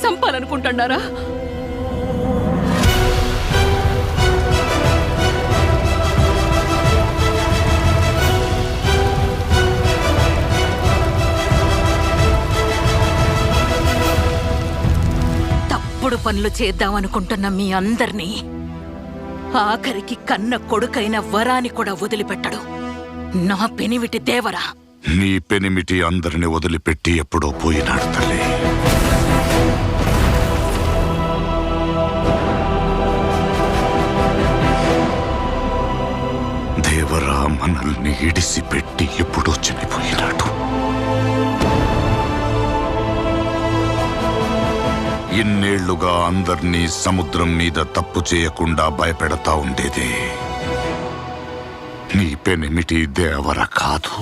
సంపాలనుకుంటున్నారా? తప్పుడు పనులు చేద్దామనుకుంటున్న మీ అందర్నీ ఆఖరికి కన్న కొడుకైన వరాని కూడా వదిలిపెట్టడు నా పెనివిటి దేవరా. నీ పెనిమిటి అందరిని వదిలిపెట్టి ఎప్పుడో పోయినాడు తల్లి. దేవరా మనల్ని ఇడిసిపెట్టి ఎప్పుడో చనిపోయినాడు. ఇన్నేళ్లుగా అందర్నీ సముద్రం మీద తప్పు చేయకుండా భయపెడతా ఉండేది నీ పెనిమిటి దేవర కాదు.